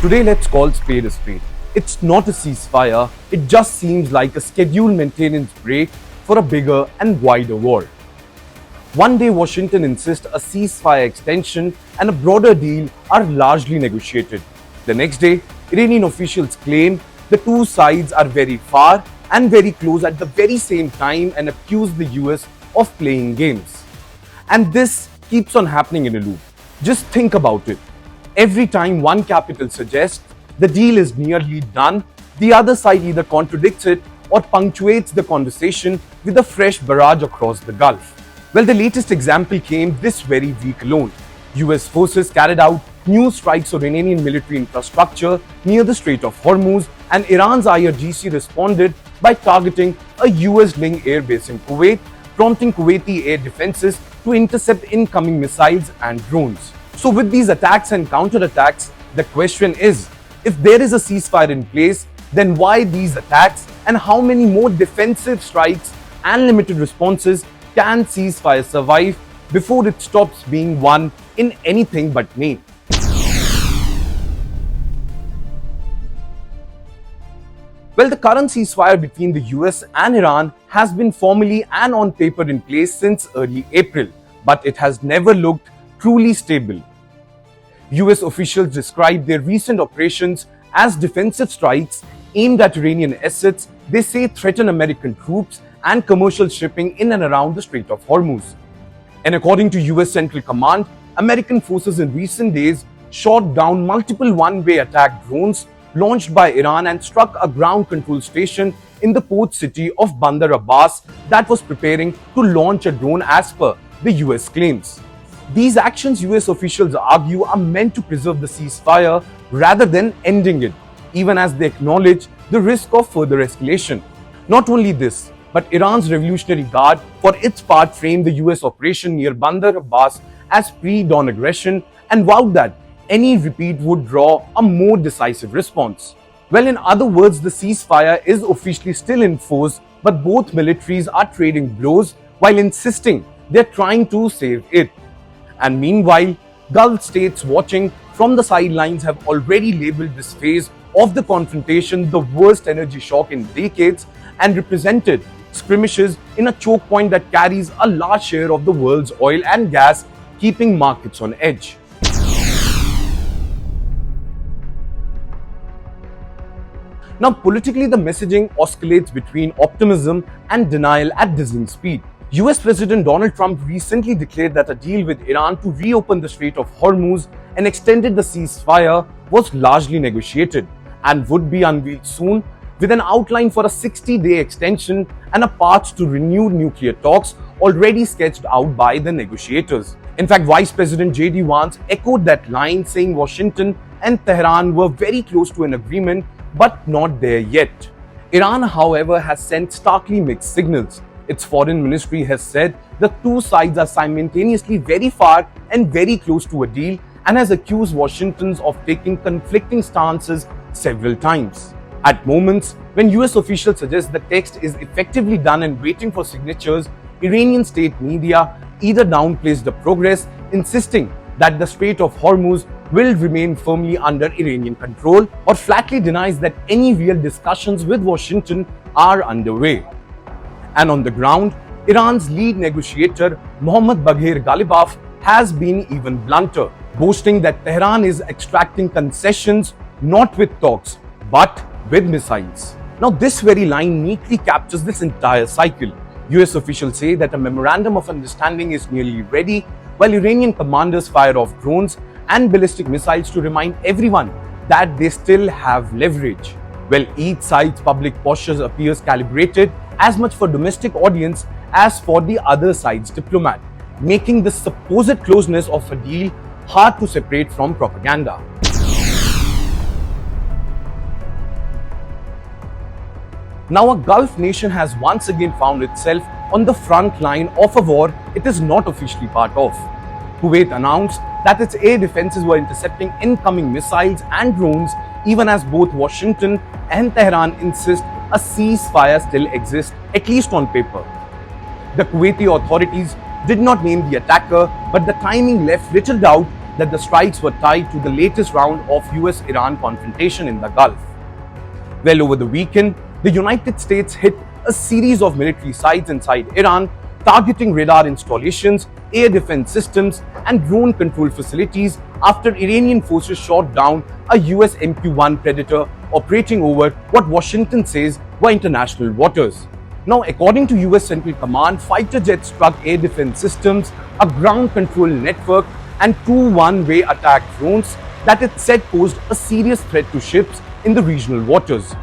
Today, let's call spade a spade. It's not a ceasefire, it just seems like a scheduled maintenance break for a bigger and wider war. One day, Washington insists a ceasefire extension and a broader deal are largely negotiated. The next day, Iranian officials claim the two sides are very far and very close at the very same time and accuse the US of playing games. And this keeps on happening in a loop. Just think about it. Every time one capital suggests the deal is nearly done, the other side either contradicts it or punctuates the conversation with a fresh barrage across the Gulf. Well, the latest example came this very week alone. US forces carried out new strikes on Iranian military infrastructure near the Strait of Hormuz, and Iran's IRGC responded by targeting a US-linked airbase in Kuwait, prompting Kuwaiti air defenses to intercept incoming missiles and drones. So with these attacks and counterattacks, the question is, if there is a ceasefire in place, then why these attacks and how many more defensive strikes and limited responses can ceasefire survive before it stops being one in anything but name? Well, the current ceasefire between the US and Iran has been formally and on paper in place since early April, but it has never looked truly stable. US officials describe their recent operations as defensive strikes aimed at Iranian assets they say threaten American troops and commercial shipping in and around the Strait of Hormuz. And according to US Central Command, American forces in recent days shot down multiple one-way attack drones launched by Iran and struck a ground control station in the port city of Bandar Abbas that was preparing to launch a drone as per the US claims. These actions, US officials argue, are meant to preserve the ceasefire rather than ending it, even as they acknowledge the risk of further escalation. Not only this, but Iran's Revolutionary Guard, for its part, framed the US operation near Bandar Abbas as pre-dawn aggression and vowed that any repeat would draw a more decisive response. Well, in other words, the ceasefire is officially still in force, but both militaries are trading blows while insisting they're trying to save it. And meanwhile, Gulf states watching from the sidelines have already labeled this phase of the confrontation the worst energy shock in decades and represented skirmishes in a choke point that carries a large share of the world's oil and gas, keeping markets on edge. Now, politically, the messaging oscillates between optimism and denial at dizzying speed. US President Donald Trump recently declared that a deal with Iran to reopen the Strait of Hormuz and extended the ceasefire was largely negotiated and would be unveiled soon, with an outline for a 60-day extension and a path to renewed nuclear talks already sketched out by the negotiators. In fact, Vice President J.D. Vance echoed that line, saying Washington and Tehran were very close to an agreement but not there yet. Iran, however, has sent starkly mixed signals. Its foreign ministry has said the two sides are simultaneously very far and very close to a deal and has accused Washington of taking conflicting stances several times. At moments when US officials suggest the text is effectively done and waiting for signatures, Iranian state media either downplays the progress, insisting that the Strait of Hormuz will remain firmly under Iranian control, or flatly denies that any real discussions with Washington are underway. And on the ground, Iran's lead negotiator Mohammad Bagher Ghalibaf has been even blunter, boasting that Tehran is extracting concessions not with talks but with missiles. Now, this very line neatly captures this entire cycle. US officials say that a memorandum of understanding is nearly ready, while Iranian commanders fire off drones and ballistic missiles to remind everyone that they still have leverage. Well, each side's public posture appears calibrated as much for domestic audience as for the other side's diplomat, making the supposed closeness of a deal hard to separate from propaganda. Now, a Gulf nation has once again found itself on the front line of a war it is not officially part of. Kuwait announced that its air defenses were intercepting incoming missiles and drones, even as both Washington and Tehran insist a ceasefire still exists, at least on paper. The Kuwaiti authorities did not name the attacker, but the timing left little doubt that the strikes were tied to the latest round of US-Iran confrontation in the Gulf. Well, over the weekend, the United States hit a series of military sites inside Iran, targeting radar installations, air defense systems, and drone control facilities after Iranian forces shot down a US MQ-1 Predator operating over what Washington says were international waters. Now, according to US Central Command, fighter jets struck air defense systems, a ground control network, and two one-way attack drones that it said posed a serious threat to ships in the regional waters.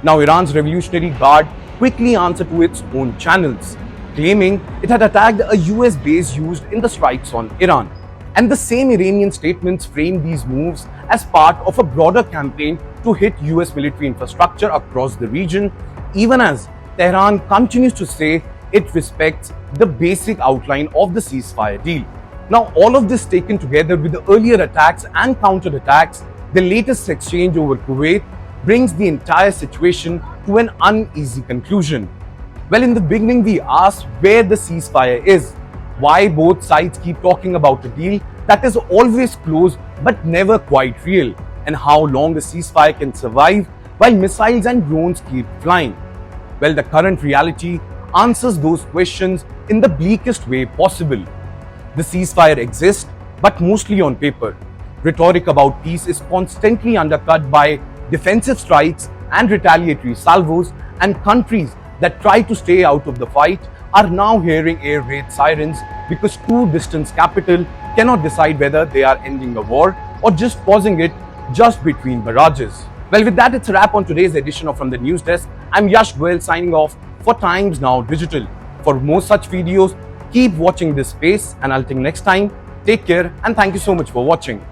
Now, Iran's Revolutionary Guard quickly answered to its own channels, claiming it had attacked a US base used in the strikes on Iran. And the same Iranian statements framed these moves as part of a broader campaign to hit US military infrastructure across the region, even as Tehran continues to say it respects the basic outline of the ceasefire deal. Now, all of this taken together with the earlier attacks and counterattacks, the latest exchange over Kuwait brings the entire situation to an uneasy conclusion. Well, in the beginning, we asked where the ceasefire is, why both sides keep talking about a deal that is always close but never quite real, and how long a ceasefire can survive while missiles and drones keep flying. Well, the current reality answers those questions in the bleakest way possible. The ceasefire exists, but mostly on paper. Rhetoric about peace is constantly undercut by defensive strikes and retaliatory salvos, and countries that try to stay out of the fight are now hearing air raid sirens because two distant capitals cannot decide whether they are ending a war or just pausing it just between barrages. Well, with that, it's a wrap on today's edition of From the News Desk. I'm Yash Goyal signing off for Times Now Digital. For more such videos, keep watching this space, and until next time, take care and thank you so much for watching.